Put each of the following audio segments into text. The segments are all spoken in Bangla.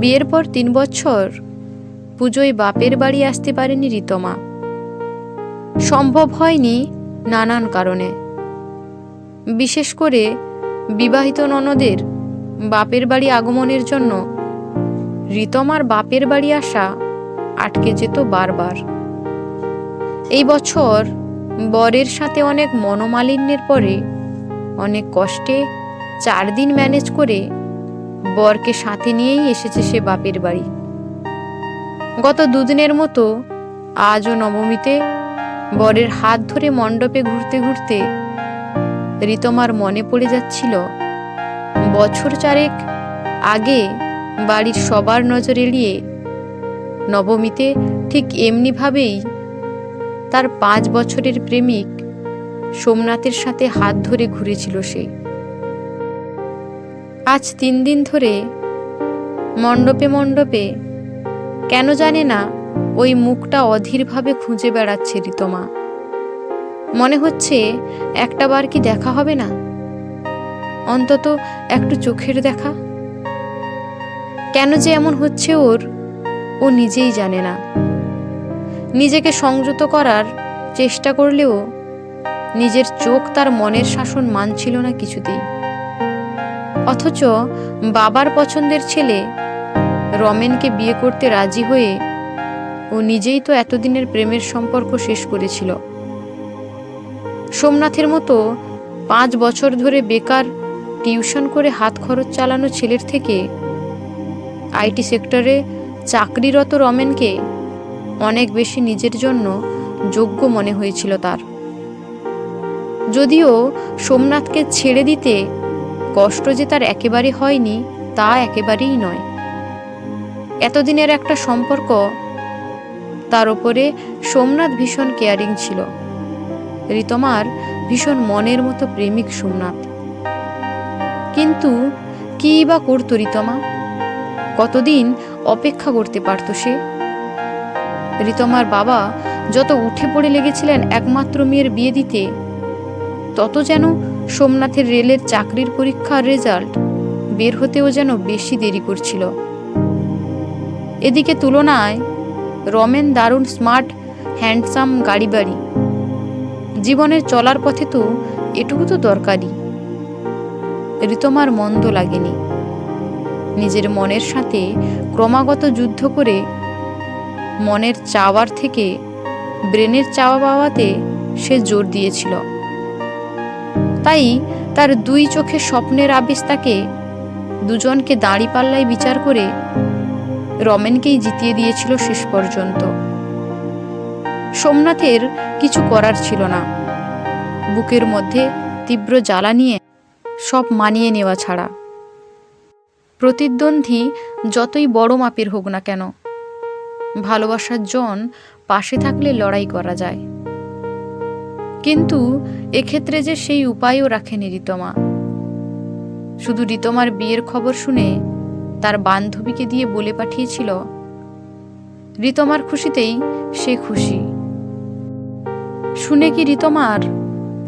বিয়ের পর 3 বছর পুজোয় বাপের বাড়ি আসতে পারেনি ঋতমা। সম্ভব হয়নি নানান কারণে। বিশেষ করে বিবাহিত ননদের বাপের বাড়ি আগমনের জন্য ঋতমার বাপের বাড়ি আসা আটকে যেত বারবার। এই বছর বরের সাথে অনেক মনোমালিন্যের পরে অনেক কষ্টে 4 দিন ম্যানেজ করে বরকে সাথে নিয়েই এসেছে সে বাপের বাড়ি। গত 2 দিনের মতো আজও নবমীতে বরের হাত ধরে মণ্ডপে ঘুরতে ঘুরতে ঋতমার মনে পড়ে যাচ্ছিল বছর 4 আগে বাড়ির সবার নজর এড়িয়ে নবমীতে ঠিক এমনিভাবেই তার 5 বছরের প্রেমিক সোমনাথের সাথে হাত ধরে ঘুরেছিল সে। আজ 3 দিন ধরে মণ্ডপে মণ্ডপে কেন জানে না ওই মুখটা অধীরভাবে খুঁজে বেড়াচ্ছে ঋতমা। মনে হচ্ছে একটাবার কি দেখা হবে না, অন্তত একটু চোখের দেখা। কেন যে এমন হচ্ছে ওর, ও নিজেই জানে না। নিজেকে সংযত করার চেষ্টা করলেও নিজের চোখ তার মনের শাসন মানছিল না কিছুতেই। অথচ বাবার পছন্দের ছেলে রমেনকে বিয়ে করতে রাজি হয়ে ও নিজেই তো এতদিনের প্রেমের সম্পর্ক শেষ করেছিল। সোমনাথের মতো 5 বছর ধরে বেকার টিউশন করে হাত খরচ চালানো ছেলের থেকে আইটি সেক্টরে চাকরিরত রমেনকে অনেক বেশি নিজের জন্য যোগ্য মনে হয়েছিল তার। যদিও সোমনাথকে ছেড়ে দিতে কষ্ট যে তার একেবারে হয়নি তা একেবারেই নয়। এতদিনের একটা সম্পর্ক, তার উপরে সোমনাথ ভীষণ কেয়ারিং ছিল। ঋতমার ভীষণ মনের মতো প্রেমিক সোমনাথ। কিন্তু কী বা করতো ঋতমা? কতদিন অপেক্ষা করতে পারত সে? ঋতমার বাবা যত উঠে পড়ে লেগেছিলেন একমাত্র মেয়ের বিয়ে দিতে, তত যেন সোমনাথের রেলের চাকরির পরীক্ষার রেজাল্ট বের হতেও যেন বেশি দেরি করছিল। এদিকে তুলনায় রমেন দারুণ স্মার্ট, হ্যান্ডসাম, গাড়ি বাড়ি। জীবনের চলার পথে তো এটুকু তো দরকারই। ঋতমার মন্দ লাগেনি। নিজের মনের সাথে ক্রমাগত যুদ্ধ করে মনের চাওয়ার থেকে ব্রেনের চাওয়া পাওয়াতে সে জোর দিয়েছিল। তাই তার 2 চোখে স্বপ্নের আবেশ তাকে দুজনকে দাঁড়িপাল্লায় বিচার করে রমেনকেই জিতিয়ে দিয়েছিল শেষ পর্যন্ত। সোমনাথের কিছু করার ছিল না, বুকের মধ্যে তীব্র জ্বালা নিয়ে সব মানিয়ে নেওয়া ছাড়া। প্রতিদ্বন্দ্বী যতই বড় মাপের হোক না কেন, ভালোবাসার জন পাশে থাকলে লড়াই করা যায়। কিন্তু এক্ষেত্রে যে সেই উপায়ও রাখেনি ঋতমা। শুধু ঋতমার বিয়ের খবর শুনে তার বান্ধবীকে দিয়ে বলে পাঠিয়েছিল ঋতমার খুশিতেই সে খুশি। শুনে কি ঋতমার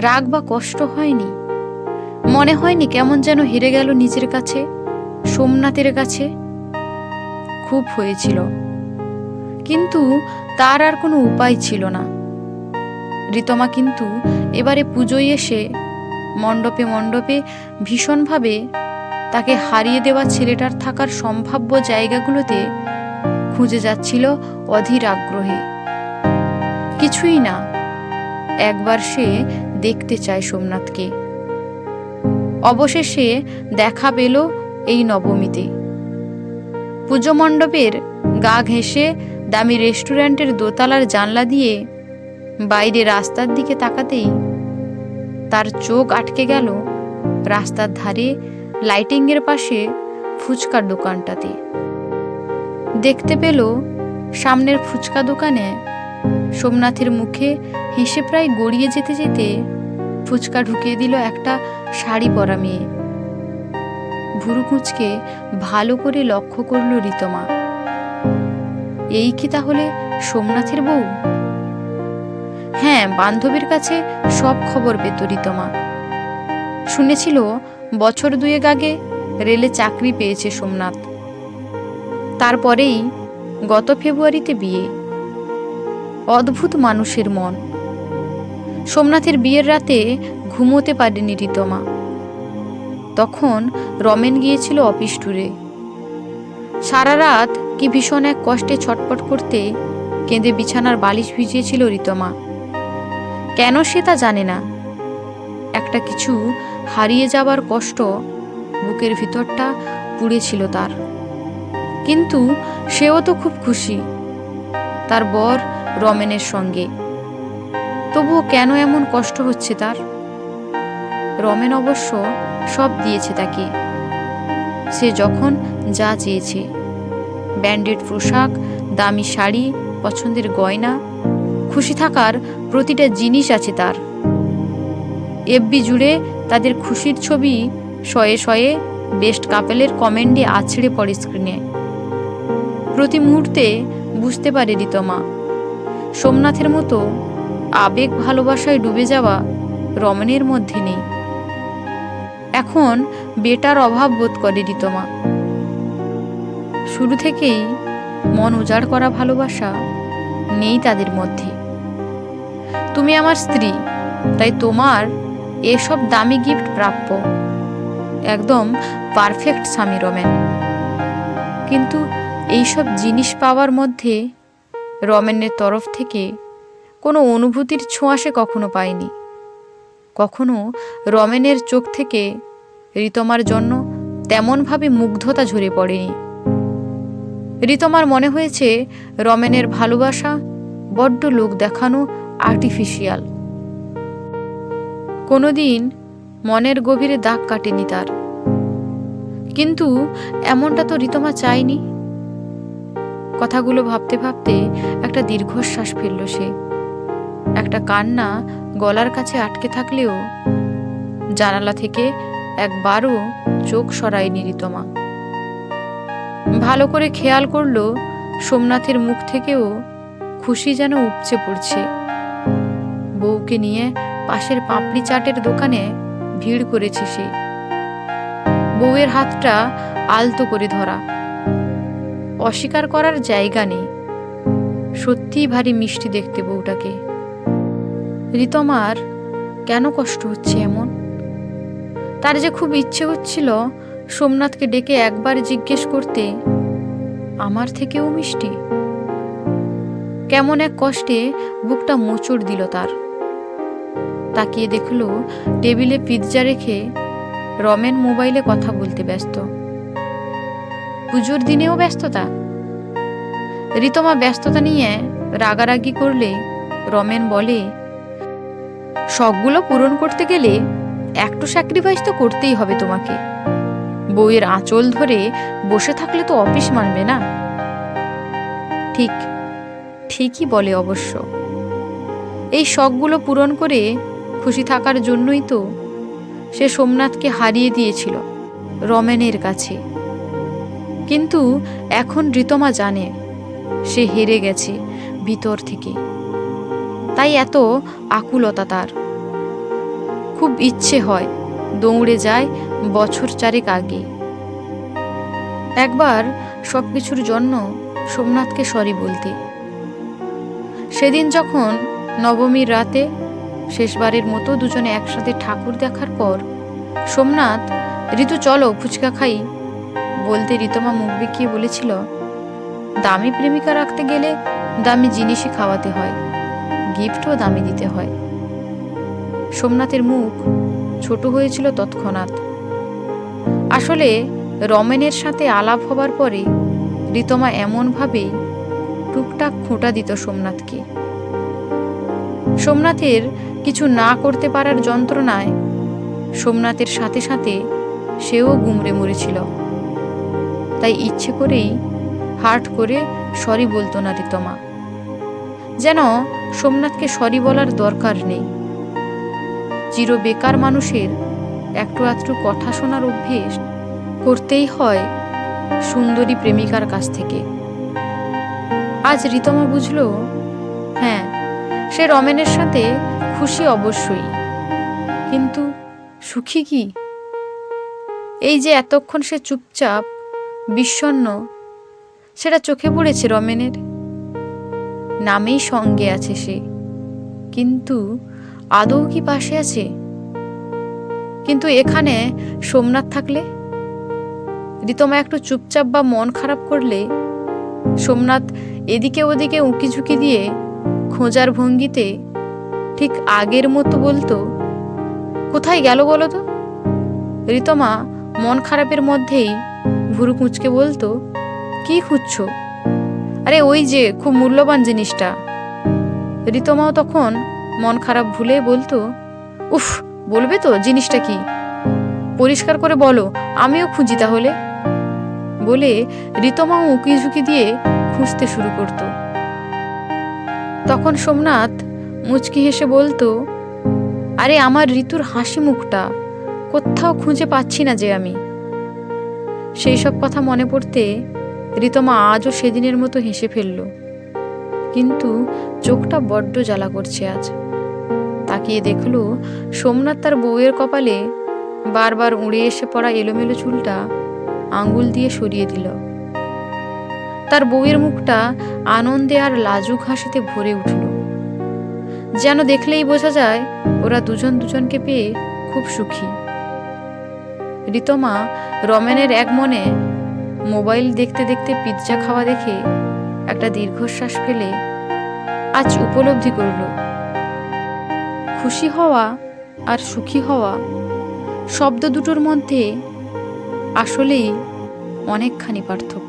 রাগ বা কষ্ট হয়নি? মনে হয়নি কেমন যেন হেরে গেল নিজের কাছে, সোমনাথের কাছে? খুব হয়েছিল, কিন্তু তার আর কোনো উপায় ছিল না। ঋতমা কিন্তু এবারে পুজোয় এসে মণ্ডপে মণ্ডপে ভীষণভাবে তাকে হারিয়ে দেওয়া ছেলেটার থাকার সম্ভাব্য জায়গাগুলোতে খুঁজে যাচ্ছিল অধীর আগ্রহে। কিছুই না, একবার সে দেখতে চায় সোমনাথকে। অবশেষে দেখা পেল এই নবমীতে। পুজো মণ্ডপের গা ঘেঁষে দামি রেস্টুরেন্টের দোতলার জানলা দিয়ে বাইরে রাস্তার দিকে তাকাতেই তার চোখ আটকে গেল রাস্তার ধারে লাইটিংয়ের পাশে ফুচকার দোকানটাতে। দেখতে পেল সামনের ফুচকা দোকানে সোমনাথের মুখে হেসে প্রায় গড়িয়ে যেতে যেতে ফুচকা ঢুকিয়ে দিল একটা শাড়ি পরা মেয়ে। ভুরু কুঁচকে ভালো করে লক্ষ্য করল ঋতমা। এই কি তাহলে সোমনাথের বউ? হ্যাঁ, বান্ধবীর কাছে সব খবর পেত ঋতমা। শুনেছিল বছর 2 আগে রেলে চাকরি পেয়েছে সোমনাথ। তারপরেই গত ফেব্রুয়ারিতে বিয়ে। অদ্ভুত মানুষের মন। সোমনাথের বিয়ের রাতে ঘুমোতে পারেনি ঋতমা। তখন রমেন গিয়েছিল অফিস ট্যুরে। সারা রাত কি ভীষণ এক কষ্টে ছটপট করতে কেঁদে বিছানার বালিশ ভিজিয়েছিল ঋতমা। কেন সে তা জানে না। একটা কিছু হারিয়ে যাবার কষ্ট বুকের ভিতরটা পুড়েছিল তার। কিন্তু সেও তো খুব খুশি তার বর রমেনের সঙ্গে। তবুও কেন এমন কষ্ট হচ্ছে তার? রমেন অবশ্য সব দিয়েছে তাকে, সে যখন যা চেয়েছে। ব্র্যান্ডেড পোশাক, দামি শাড়ি, পছন্দের গয়না, খুশি থাকার প্রতিটা জিনিস আছে তার। এফবি জুড়ে তাদের খুশির ছবি শয়ে শয়ে বেস্ট কাপেলের কমেন্টে আছড়ে পড়ে স্ক্রিনে। প্রতি মুহূর্তে বুঝতে পারে ঋতমা, সোমনাথের মতো আবেগ ভালোবাসায় ডুবে যাওয়া রমণের মধ্যে নেই। এখন বেটার অভাব বোধ করে ঋতমা। শুরু থেকেই মন উজাড় করা ভালোবাসা নেই তাদের মধ্যে। তুমি আমার স্ত্রী, তাই তোমার এসব দামি গিফট প্রাপ্য। একদম পারফেক্ট স্বামী রমেন। কিন্তু এইসব জিনিস পাওয়ার মধ্যে রমেনের তরফ থেকে কোনো অনুভূতির ছোঁয়া সে কখনো পায়নি। কখনো রমেনের চোখ থেকে ঋতমার জন্য তেমনভাবে মুগ্ধতা ঝরে পড়েনি। ঋতমার মনে হয়েছে রমেনের ভালোবাসা বড্ড লোক দেখানো, আর্টিফিশিয়াল। কোনোদিন মনের গভীরে দাগ কাটেনি তার। কিন্তু এমনটা তো ঋতমা চায়নি। কথাগুলো ভাবতে ভাবতে একটা দীর্ঘশ্বাস ফেলল সে। একটা কান্না গলার কাছে আটকে থাকলেও জানালা থেকে একবারও চোখ সরায়নি ঋতমা। ভালো করে খেয়াল করলো সোমনাথের মুখ থেকেও খুশি যেন উপচে পড়ছে। বউকে নিয়ে পাশের পাপড়ি চাটের দোকানে ভিড় করেছে সে। বউয়ের হাতটা আলতো করে ধরা, অস্বীকার করার জায়গা নেই। সত্যিই ভারী মিষ্টি দেখতে বউটাকে। ঋতমার কেন কষ্ট হচ্ছে এমন? তার যে খুব ইচ্ছে হচ্ছিল সোমনাথকে ডেকে একবার জিজ্ঞেস করতে, আমার থেকেও মিষ্টি। কেমন এক কষ্টে বুকটা মোচড় দিল তার। তাকিয়ে দেখল টেবিলে পিৎজা রেখে রমেন মোবাইলে কথা বলতে ব্যস্ত। পুজোর দিনেও ব্যস্ততা। ঋতমা ব্যস্ততা নিয়ে রাগারাগি করলে রমেন বলে, শখগুলো পূরণ করতে গেলে একটু স্যাক্রিফাইস তো করতেই হবে তোমাকে। বউয়ের আঁচল ধরে বসে থাকলে তো অফিস মানবে না। ঠিকই বলে অবশ্য। এই শখগুলো পূরণ করে খুশি থাকার জন্যই তো সে সোমনাথকে হারিয়ে দিয়েছিল রমেনের কাছে। কিন্তু এখন ঋতমা জানে সে হেরে গেছে ভিতর থেকে। তাই এত আকুলতা তার। খুব ইচ্ছে হয় দৌড়ে যায় বছর চারেক আগে। একবার সবকিছুর জন্য সোমনাথকে সরি বলতে। সেদিন যখন নবমীর রাতে শেষবারের মতো দুজনে একসাথে ঠাকুর দেখার পর সোমনাথ, ঋতু চলো ফুচকা খাই বলতে ঋতমা মুখ বেঁকিয়ে বলেছিল, দামি প্রেমিকা রাখতে গেলে দামি জিনিসই খাওয়াতে হয়, গিফটও দামি দিতে হয়। সোমনাথের মুখ ছোট হয়েছিল তৎক্ষণাৎ। আসলে রমেনের সাথে আলাপ হবার পরে ঋতমা এমনভাবে টুকটাক খোঁটা দিত সোমনাথকে। সোমনাথের কিছু না করতে পারার যন্ত্রণায় সোমনাথের সাথে সাথে সেও গুমড়ে মরেছিল। তাই ইচ্ছে করেই হার্ট করে সরি বলতো না ঋতমা। যেন সোমনাথকে সরি বলার দরকার নেই। চির বেকার মানুষের একটু আধটু কথা শোনার অভ্যেস করতেই হয় সুন্দরী প্রেমিকার কাছ থেকে। আজ ঋতমা বুঝল, হ্যাঁ, সে রমেনের সাথে খুশি অবশ্যই, কিন্তু সুখী কি? এই যে এতক্ষণ সে চুপচাপ বিষণ্ণ সেটা চোখে পড়েছে রমেনের। নামেই সঙ্গে আছে সে, কিন্তু আদৌ কি পাশে আছে? কিন্তু এখানে সোমনাথ থাকলে, রিতমা একটু চুপচাপ বা মন খারাপ করলে সোমনাথ এদিকে ওদিকে উঁকি ঝুঁকি দিয়ে খোঁজার ভঙ্গিতে ঠিক আগের মতো বলতো, কোথায় গেল বলো তো? রিতমা মন খারাপের মধ্যেই ভুরু কুঁচকে বলতো, কি খুঁজছো? আরে ওই যে খুব মূল্যবান জিনিসটা। রিতমাও তখন মন খারাপ ভুলে বলতো, উফ, বলবে তো জিনিসটা কি? পরিষ্কার করে বলো, আমিও খুঁজি তাহলে। বলে রিতমাও উঁকি ঝুঁকি দিয়ে খুঁজতে শুরু করত। তখন সোমনাথ মুচকি হেসে বলতো, আরে আমার ঋতুর হাসি মুখটা কোথাও খুঁজে পাচ্ছি না যে আমি। সেই সব কথা মনে পড়তে রিতমা আজও সেদিনের মতো হেসে ফেলল, কিন্তু চোখটা বড্ড জ্বালা করছে আজ। তাকিয়ে দেখলো সোমনাথ তার বউয়ের কপালে বারবার উড়ে এসে পড়া এলোমেলো চুলটা আঙ্গুল দিয়ে সরিয়ে দিল। তার বউয়ের মুখটা আনন্দে আর লাজুক হাসিতে ভরে উঠল, যেন দেখলেই বোঝা যায় ওরা দুজন দুজনকে পেয়ে খুব সুখী। রিতমা রমেনের এক মনে মোবাইল দেখতে দেখতে পিৎজা খাওয়া দেখে একটা দীর্ঘশ্বাস ফেলে আজ উপলব্ধি করল, খুশি হওয়া আর সুখী হওয়া শব্দ দুটোর মধ্যে আসলেই অনেকখানি পার্থক্য।